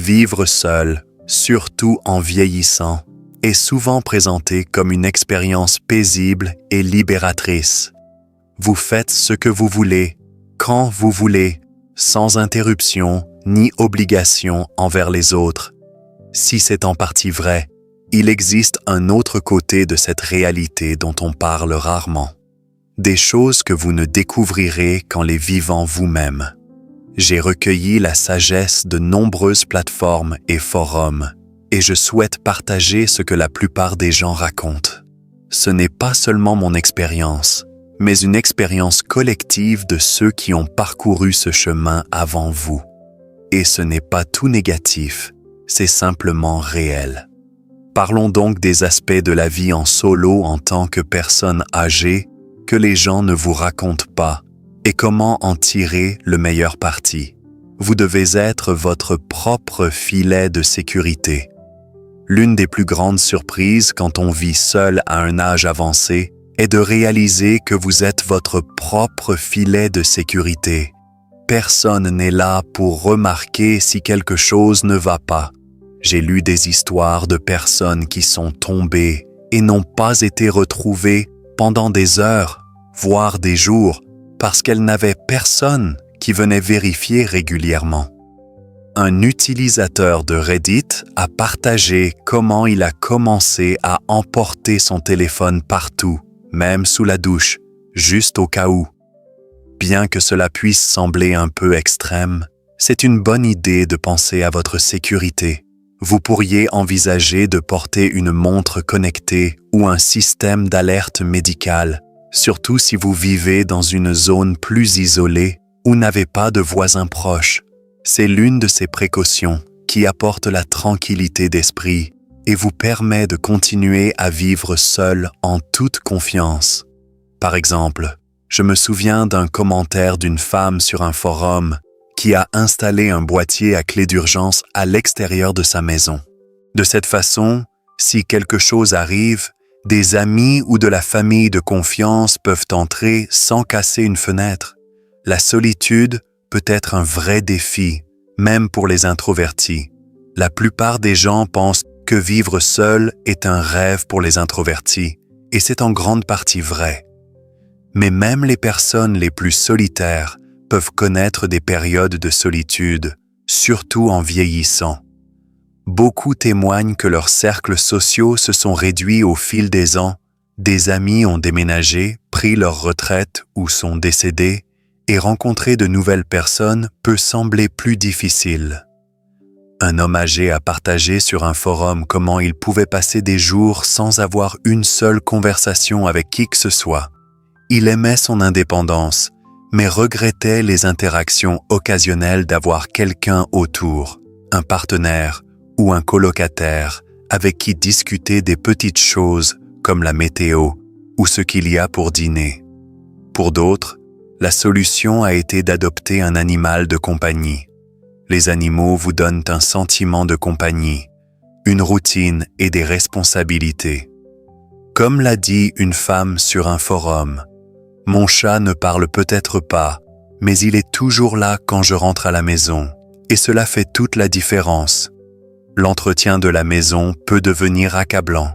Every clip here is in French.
Vivre seul, surtout en vieillissant, est souvent présenté comme une expérience paisible et libératrice. Vous faites ce que vous voulez, quand vous voulez, sans interruption ni obligation envers les autres. Si c'est en partie vrai, il existe un autre côté de cette réalité dont on parle rarement. Des choses que vous ne découvrirez qu'en les vivant vous-même. J'ai recueilli la sagesse de nombreuses plateformes et forums, et je souhaite partager ce que la plupart des gens racontent. Ce n'est pas seulement mon expérience, mais une expérience collective de ceux qui ont parcouru ce chemin avant vous. Et ce n'est pas tout négatif, c'est simplement réel. Parlons donc des aspects de la vie en solo en tant que personne âgée que les gens ne vous racontent pas et comment en tirer le meilleur parti. Vous devez être votre propre filet de sécurité. L'une des plus grandes surprises quand on vit seul à un âge avancé est de réaliser que vous êtes votre propre filet de sécurité. Personne n'est là pour remarquer si quelque chose ne va pas. J'ai lu des histoires de personnes qui sont tombées et n'ont pas été retrouvées pendant des heures, voire des jours, parce qu'elles n'avaient personne qui venait vérifier régulièrement. Un utilisateur de Reddit a partagé comment il a commencé à emporter son téléphone partout, même sous la douche, juste au cas où. Bien que cela puisse sembler un peu extrême, c'est une bonne idée de penser à votre sécurité. Vous pourriez envisager de porter une montre connectée ou un système d'alerte médicale, surtout si vous vivez dans une zone plus isolée ou n'avez pas de voisins proches. C'est l'une de ces précautions qui apporte la tranquillité d'esprit et vous permet de continuer à vivre seul en toute confiance. Par exemple, je me souviens d'un commentaire d'une femme sur un forum qui a installé un boîtier à clé d'urgence à l'extérieur de sa maison. De cette façon, si quelque chose arrive, des amis ou de la famille de confiance peuvent entrer sans casser une fenêtre. La solitude peut être un vrai défi, même pour les introvertis. La plupart des gens pensent que vivre seul est un rêve pour les introvertis, et c'est en grande partie vrai. Mais même les personnes les plus solitaires peuvent connaître des périodes de solitude, surtout en vieillissant. Beaucoup témoignent que leurs cercles sociaux se sont réduits au fil des ans, des amis ont déménagé, pris leur retraite ou sont décédés, et rencontrer de nouvelles personnes peut sembler plus difficile. Un homme âgé a partagé sur un forum comment il pouvait passer des jours sans avoir une seule conversation avec qui que ce soit. Il aimait son indépendance, mais regrettait les interactions occasionnelles d'avoir quelqu'un autour, un partenaire ou un colocataire avec qui discuter des petites choses comme la météo ou ce qu'il y a pour dîner. Pour d'autres, la solution a été d'adopter un animal de compagnie. Les animaux vous donnent un sentiment de compagnie, une routine et des responsabilités. Comme l'a dit une femme sur un forum, « Mon chat ne parle peut-être pas, mais il est toujours là quand je rentre à la maison, et cela fait toute la différence. L'entretien de la maison peut devenir accablant.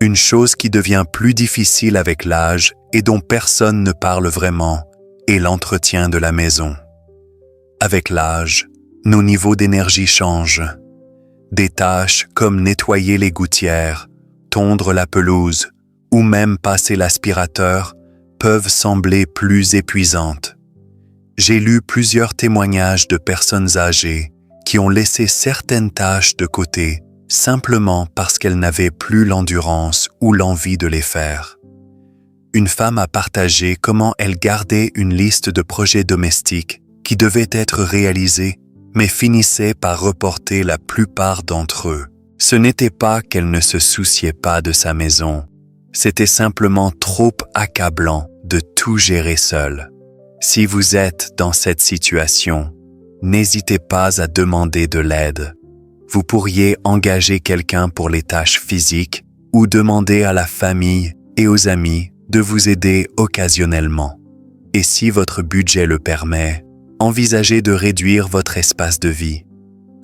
Une chose qui devient plus difficile avec l'âge et dont personne ne parle vraiment est l'entretien de la maison. Avec l'âge, nos niveaux d'énergie changent. Des tâches comme nettoyer les gouttières, tondre la pelouse ou même passer l'aspirateur peuvent sembler plus épuisantes. J'ai lu plusieurs témoignages de personnes âgées qui ont laissé certaines tâches de côté simplement parce qu'elles n'avaient plus l'endurance ou l'envie de les faire. Une femme a partagé comment elle gardait une liste de projets domestiques qui devaient être réalisés, mais finissait par reporter la plupart d'entre eux. Ce n'était pas qu'elle ne se souciait pas de sa maison, c'était simplement trop accablant de tout gérer seule. Si vous êtes dans cette situation, n'hésitez pas à demander de l'aide. Vous pourriez engager quelqu'un pour les tâches physiques ou demander à la famille et aux amis de vous aider occasionnellement. Et si votre budget le permet, envisagez de réduire votre espace de vie.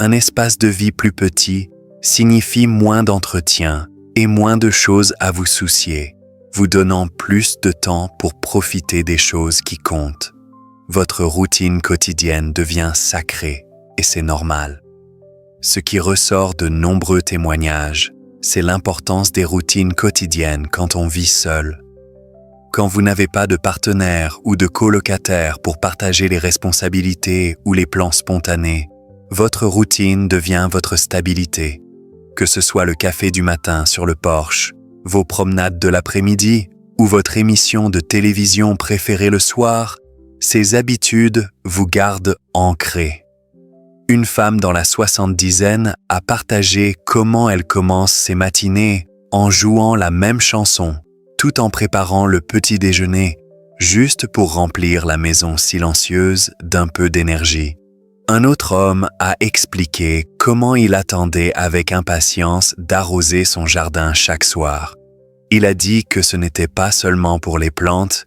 Un espace de vie plus petit signifie moins d'entretien et moins de choses à vous soucier, vous donnant plus de temps pour profiter des choses qui comptent. Votre routine quotidienne devient sacrée et c'est normal. Ce qui ressort de nombreux témoignages, c'est l'importance des routines quotidiennes quand on vit seul. Quand vous n'avez pas de partenaire ou de colocataire pour partager les responsabilités ou les plans spontanés, votre routine devient votre stabilité. Que ce soit le café du matin sur le porche, vos promenades de l'après-midi ou votre émission de télévision préférée le soir, ces habitudes vous gardent ancrés. Une femme dans la soixantisaine a partagé comment elle commence ses matinées en jouant la même chanson, tout en préparant le petit déjeuner, juste pour remplir la maison silencieuse d'un peu d'énergie. Un autre homme a expliqué comment il attendait avec impatience d'arroser son jardin chaque soir. Il a dit que ce n'était pas seulement pour les plantes,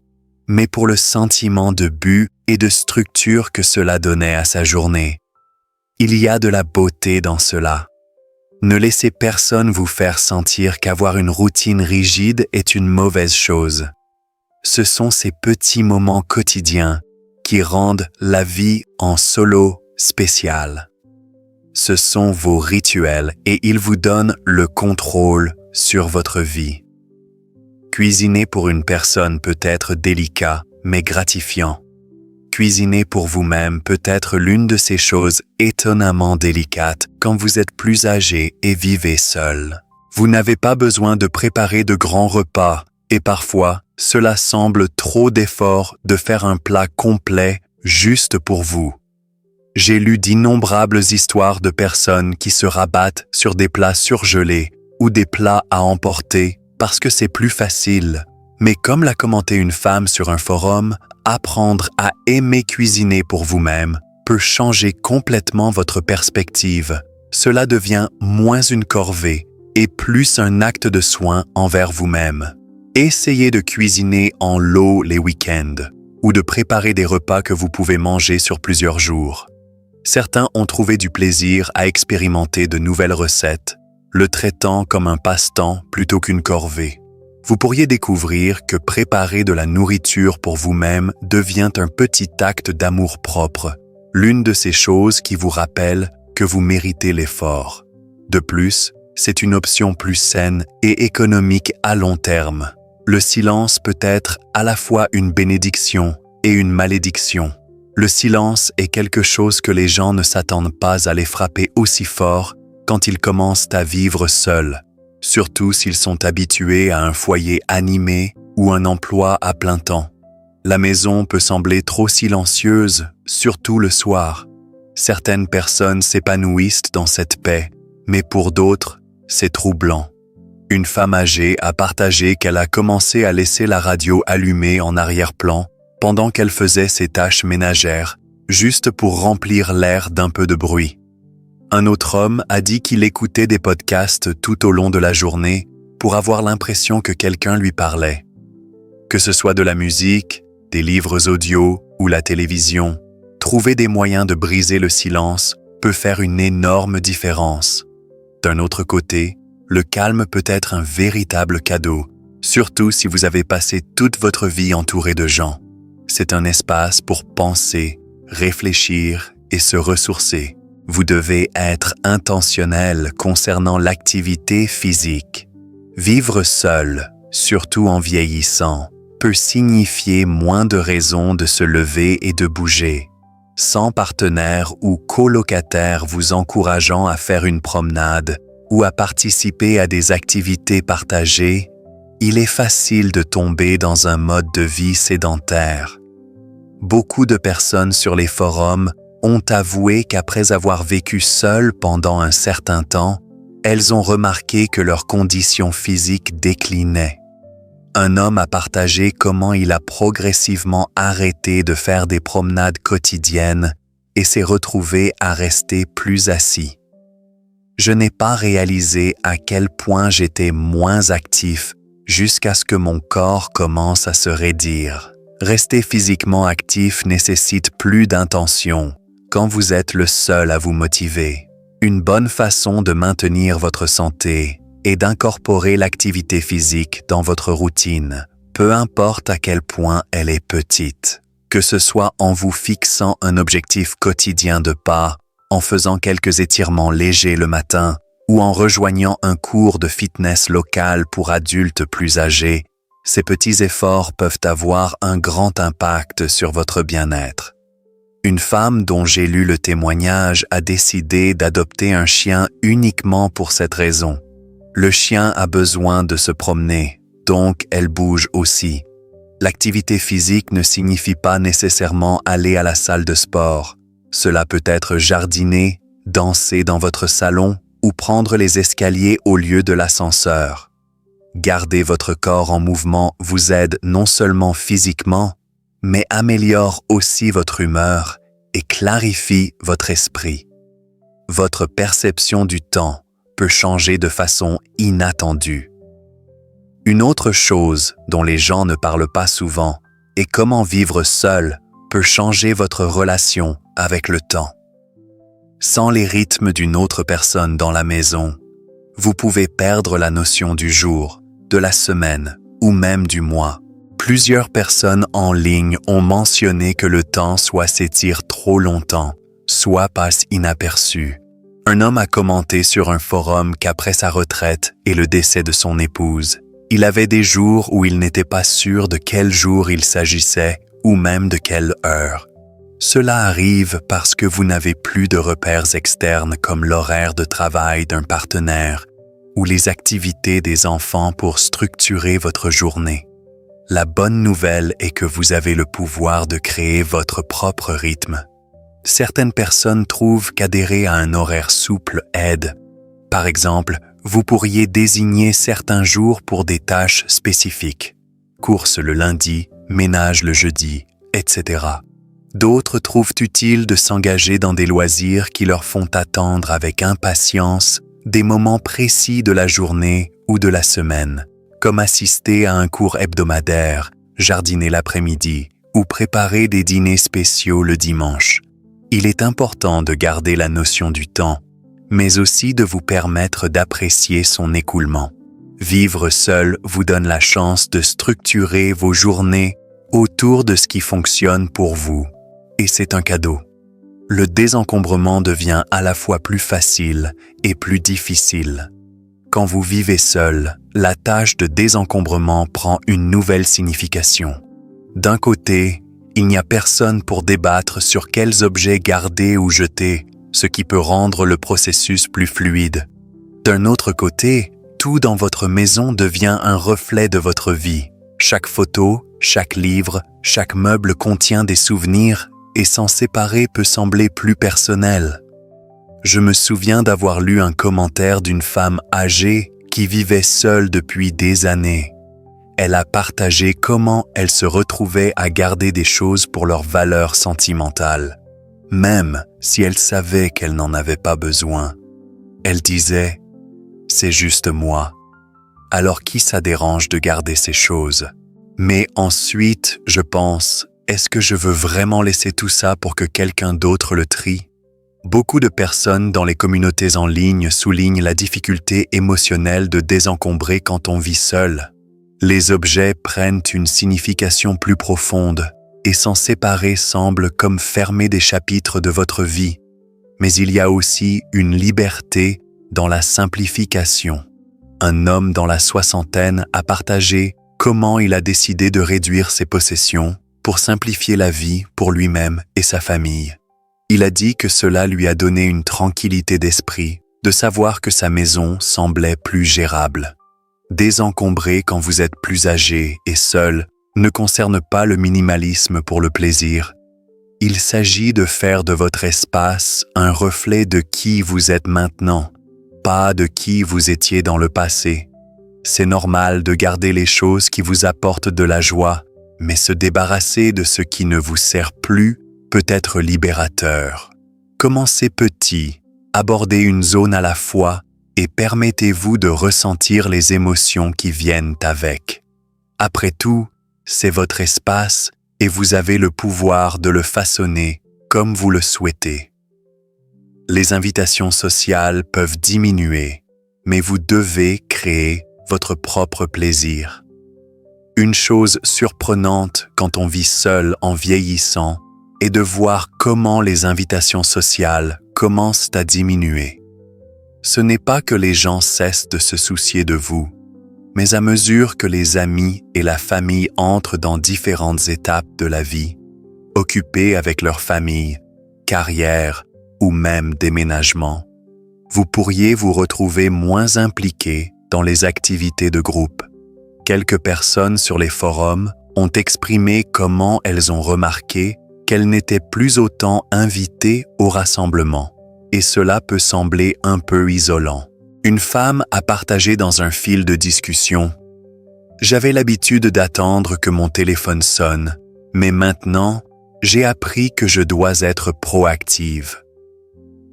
mais pour le sentiment de but et de structure que cela donnait à sa journée. Il y a de la beauté dans cela. Ne laissez personne vous faire sentir qu'avoir une routine rigide est une mauvaise chose. Ce sont ces petits moments quotidiens qui rendent la vie en solo spéciale. Ce sont vos rituels et ils vous donnent le contrôle sur votre vie. Cuisiner pour une personne peut être délicat, mais gratifiant. Cuisiner pour vous-même peut être l'une de ces choses étonnamment délicates quand vous êtes plus âgé et vivez seul. Vous n'avez pas besoin de préparer de grands repas et parfois, cela semble trop d'efforts de faire un plat complet juste pour vous. J'ai lu d'innombrables histoires de personnes qui se rabattent sur des plats surgelés ou des plats à emporter parce que c'est plus facile. Mais comme l'a commenté une femme sur un forum, apprendre à aimer cuisiner pour vous-même peut changer complètement votre perspective. Cela devient moins une corvée et plus un acte de soin envers vous-même. Essayez de cuisiner en lot les week-ends ou de préparer des repas que vous pouvez manger sur plusieurs jours. Certains ont trouvé du plaisir à expérimenter de nouvelles recettes, le traitant comme un passe-temps plutôt qu'une corvée. Vous pourriez découvrir que préparer de la nourriture pour vous-même devient un petit acte d'amour-propre, l'une de ces choses qui vous rappellent que vous méritez l'effort. De plus, c'est une option plus saine et économique à long terme. Le silence peut être à la fois une bénédiction et une malédiction. Le silence est quelque chose que les gens ne s'attendent pas à les frapper aussi fort quand ils commencent à vivre seuls, surtout s'ils sont habitués à un foyer animé ou un emploi à plein temps. La maison peut sembler trop silencieuse, surtout le soir. Certaines personnes s'épanouissent dans cette paix, mais pour d'autres, c'est troublant. Une femme âgée a partagé qu'elle a commencé à laisser la radio allumée en arrière-plan pendant qu'elle faisait ses tâches ménagères, juste pour remplir l'air d'un peu de bruit. Un autre homme a dit qu'il écoutait des podcasts tout au long de la journée pour avoir l'impression que quelqu'un lui parlait. Que ce soit de la musique, des livres audio ou la télévision, trouver des moyens de briser le silence peut faire une énorme différence. D'un autre côté, le calme peut être un véritable cadeau, surtout si vous avez passé toute votre vie entouré de gens. C'est un espace pour penser, réfléchir et se ressourcer. Vous devez être intentionnel concernant l'activité physique. Vivre seul, surtout en vieillissant, peut signifier moins de raisons de se lever et de bouger. Sans partenaire ou colocataire vous encourageant à faire une promenade ou à participer à des activités partagées, il est facile de tomber dans un mode de vie sédentaire. Beaucoup de personnes sur les forums ont avoué qu'après avoir vécu seules pendant un certain temps, elles ont remarqué que leur condition physique déclinait. Un homme a partagé comment il a progressivement arrêté de faire des promenades quotidiennes et s'est retrouvé à rester plus assis. Je n'ai pas réalisé à quel point j'étais moins actif jusqu'à ce que mon corps commence à se raidir. Rester physiquement actif nécessite plus d'intention quand vous êtes le seul à vous motiver. Une bonne façon de maintenir votre santé est d'incorporer l'activité physique dans votre routine, peu importe à quel point elle est petite. Que ce soit en vous fixant un objectif quotidien de pas, en faisant quelques étirements légers le matin, ou en rejoignant un cours de fitness local pour adultes plus âgés, ces petits efforts peuvent avoir un grand impact sur votre bien-être. Une femme dont j'ai lu le témoignage a décidé d'adopter un chien uniquement pour cette raison. Le chien a besoin de se promener, donc elle bouge aussi. L'activité physique ne signifie pas nécessairement aller à la salle de sport. Cela peut être jardiner, danser dans votre salon ou prendre les escaliers au lieu de l'ascenseur. Garder votre corps en mouvement vous aide non seulement physiquement, mais améliore aussi votre humeur et clarifie votre esprit. Votre perception du temps peut changer de façon inattendue. Une autre chose dont les gens ne parlent pas souvent est comment vivre seul peut changer votre relation avec le temps. Sans les rythmes d'une autre personne dans la maison, vous pouvez perdre la notion du jour, de la semaine ou même du mois. Plusieurs personnes en ligne ont mentionné que le temps soit s'étire trop longtemps, soit passe inaperçu. Un homme a commenté sur un forum qu'après sa retraite et le décès de son épouse, il avait des jours où il n'était pas sûr de quel jour il s'agissait ou même de quelle heure. Cela arrive parce que vous n'avez plus de repères externes comme l'horaire de travail d'un partenaire ou les activités des enfants pour structurer votre journée. La bonne nouvelle est que vous avez le pouvoir de créer votre propre rythme. Certaines personnes trouvent qu'adhérer à un horaire souple aide. Par exemple, vous pourriez désigner certains jours pour des tâches spécifiques. Courses le lundi, ménage le jeudi, etc. D'autres trouvent utile de s'engager dans des loisirs qui leur font attendre avec impatience des moments précis de la journée ou de la semaine, comme assister à un cours hebdomadaire, jardiner l'après-midi ou préparer des dîners spéciaux le dimanche. Il est important de garder la notion du temps, mais aussi de vous permettre d'apprécier son écoulement. Vivre seul vous donne la chance de structurer vos journées autour de ce qui fonctionne pour vous, et c'est un cadeau. Le désencombrement devient à la fois plus facile et plus difficile. Quand vous vivez seul, la tâche de désencombrement prend une nouvelle signification. D'un côté, il n'y a personne pour débattre sur quels objets garder ou jeter, ce qui peut rendre le processus plus fluide. D'un autre côté, tout dans votre maison devient un reflet de votre vie. Chaque photo, chaque livre, chaque meuble contient des souvenirs et s'en séparer peut sembler plus personnel. Je me souviens d'avoir lu un commentaire d'une femme âgée qui vivait seule depuis des années. Elle a partagé comment elle se retrouvait à garder des choses pour leur valeur sentimentale, même si elle savait qu'elle n'en avait pas besoin. Elle disait « C'est juste moi. Alors qui ça dérange de garder ces choses? Mais ensuite, je pense, est-ce que je veux vraiment laisser tout ça pour que quelqu'un d'autre le trie? » Beaucoup de personnes dans les communautés en ligne soulignent la difficulté émotionnelle de désencombrer quand on vit seul. Les objets prennent une signification plus profonde et s'en séparer semble comme fermer des chapitres de votre vie. Mais il y a aussi une liberté dans la simplification. Un homme dans la soixantaine a partagé comment il a décidé de réduire ses possessions pour simplifier la vie pour lui-même et sa famille. Il a dit que cela lui a donné une tranquillité d'esprit, de savoir que sa maison semblait plus gérable. Désencombrer quand vous êtes plus âgé et seul ne concerne pas le minimalisme pour le plaisir. Il s'agit de faire de votre espace un reflet de qui vous êtes maintenant, pas de qui vous étiez dans le passé. C'est normal de garder les choses qui vous apportent de la joie, mais se débarrasser de ce qui ne vous sert plus peut être libérateur. Commencez petit, abordez une zone à la fois et permettez-vous de ressentir les émotions qui viennent avec. Après tout, c'est votre espace et vous avez le pouvoir de le façonner comme vous le souhaitez. Les invitations sociales peuvent diminuer, mais vous devez créer votre propre plaisir. Une chose surprenante quand on vit seul en vieillissant est de voir comment les invitations sociales commencent à diminuer. Ce n'est pas que les gens cessent de se soucier de vous, mais à mesure que les amis et la famille entrent dans différentes étapes de la vie, occupés avec leur famille, carrière ou même déménagement, vous pourriez vous retrouver moins impliqué dans les activités de groupe. Quelques personnes sur les forums ont exprimé comment elles ont remarqué qu'elles n'étaient plus autant invitées au rassemblement, et cela peut sembler un peu isolant. Une femme a partagé dans un fil de discussion: « J'avais l'habitude d'attendre que mon téléphone sonne, mais maintenant, j'ai appris que je dois être proactive. »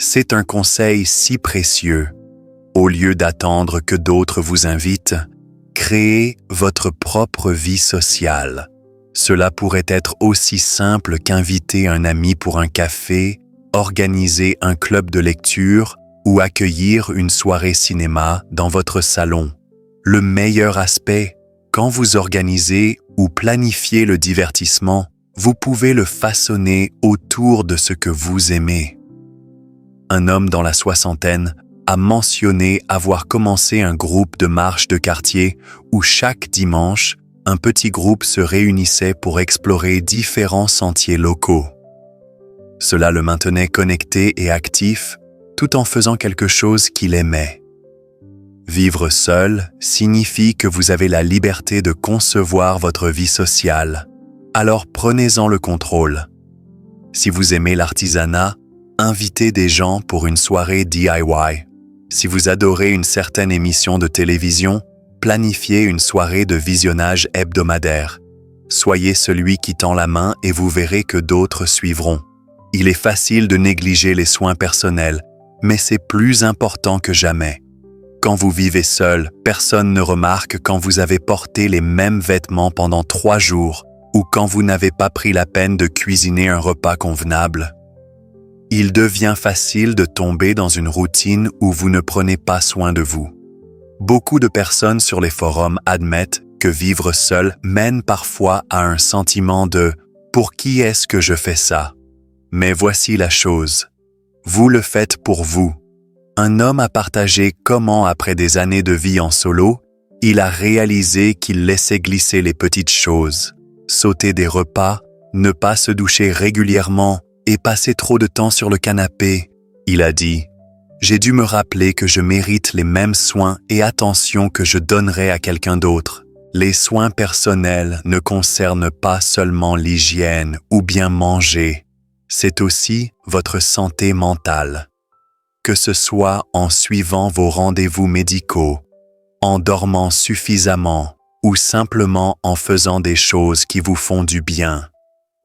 C'est un conseil si précieux. Au lieu d'attendre que d'autres vous invitent, créez votre propre vie sociale. Cela pourrait être aussi simple qu'inviter un ami pour un café, organiser un club de lecture ou accueillir une soirée cinéma dans votre salon. Le meilleur aspect, quand vous organisez ou planifiez le divertissement, vous pouvez le façonner autour de ce que vous aimez. Un homme dans la soixantaine a mentionné avoir commencé un groupe de marche de quartier où chaque dimanche, un petit groupe se réunissait pour explorer différents sentiers locaux. Cela le maintenait connecté et actif, tout en faisant quelque chose qu'il aimait. Vivre seul signifie que vous avez la liberté de concevoir votre vie sociale. Alors prenez-en le contrôle. Si vous aimez l'artisanat, invitez des gens pour une soirée DIY. Si vous adorez une certaine émission de télévision, planifiez une soirée de visionnage hebdomadaire. Soyez celui qui tend la main et vous verrez que d'autres suivront. Il est facile de négliger les soins personnels, mais c'est plus important que jamais. Quand vous vivez seul, personne ne remarque quand vous avez porté les mêmes vêtements pendant 3 jours ou quand vous n'avez pas pris la peine de cuisiner un repas convenable. Il devient facile de tomber dans une routine où vous ne prenez pas soin de vous. Beaucoup de personnes sur les forums admettent que vivre seul mène parfois à un sentiment de « pour qui est-ce que je fais ça ?» Mais voici la chose. Vous le faites pour vous. Un homme a partagé comment, après des années de vie en solo, il a réalisé qu'il laissait glisser les petites choses. Sauter des repas, ne pas se doucher régulièrement et passer trop de temps sur le canapé. Il a dit « J'ai dû me rappeler que je mérite les mêmes soins et attention que je donnerais à quelqu'un d'autre. Les soins personnels ne concernent pas seulement l'hygiène ou bien manger, c'est aussi votre santé mentale. Que ce soit en suivant vos rendez-vous médicaux, en dormant suffisamment ou simplement en faisant des choses qui vous font du bien.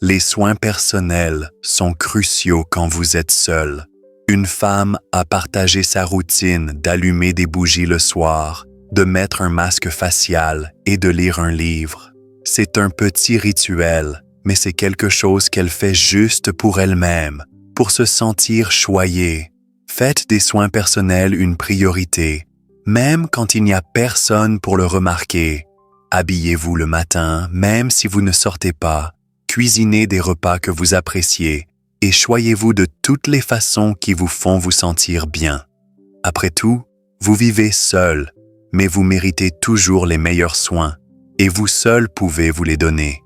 Les soins personnels sont cruciaux quand vous êtes seul. Une femme a partagé sa routine d'allumer des bougies le soir, de mettre un masque facial et de lire un livre. C'est un petit rituel, mais c'est quelque chose qu'elle fait juste pour elle-même, pour se sentir choyée. Faites des soins personnels une priorité, même quand il n'y a personne pour le remarquer. Habillez-vous le matin, même si vous ne sortez pas. Cuisinez des repas que vous appréciez et choyez-vous de toutes les façons qui vous font vous sentir bien. Après tout, vous vivez seul, mais vous méritez toujours les meilleurs soins et vous seul pouvez vous les donner.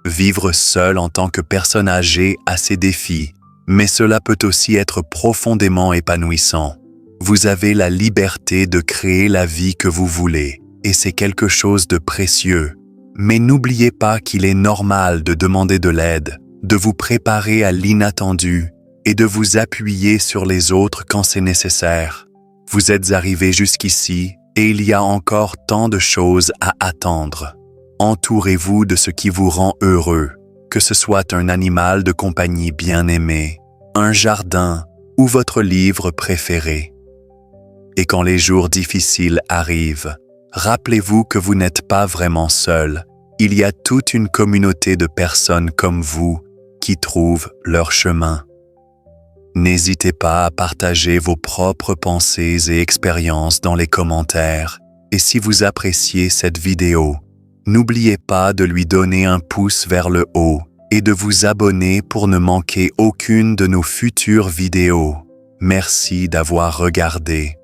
Vivre seul en tant que personne âgée a ses défis, mais cela peut aussi être profondément épanouissant. Vous avez la liberté de créer la vie que vous voulez, et c'est quelque chose de précieux. Mais n'oubliez pas qu'il est normal de demander de l'aide, de vous préparer à l'inattendu et de vous appuyer sur les autres quand c'est nécessaire. Vous êtes arrivé jusqu'ici et il y a encore tant de choses à attendre. Entourez-vous de ce qui vous rend heureux, que ce soit un animal de compagnie bien aimé, un jardin ou votre livre préféré. Et quand les jours difficiles arrivent, rappelez-vous que vous n'êtes pas vraiment seul. Il y a toute une communauté de personnes comme vous qui trouvent leur chemin. N'hésitez pas à partager vos propres pensées et expériences dans les commentaires. Et si vous appréciez cette vidéo, n'oubliez pas de lui donner un pouce vers le haut et de vous abonner pour ne manquer aucune de nos futures vidéos. Merci d'avoir regardé.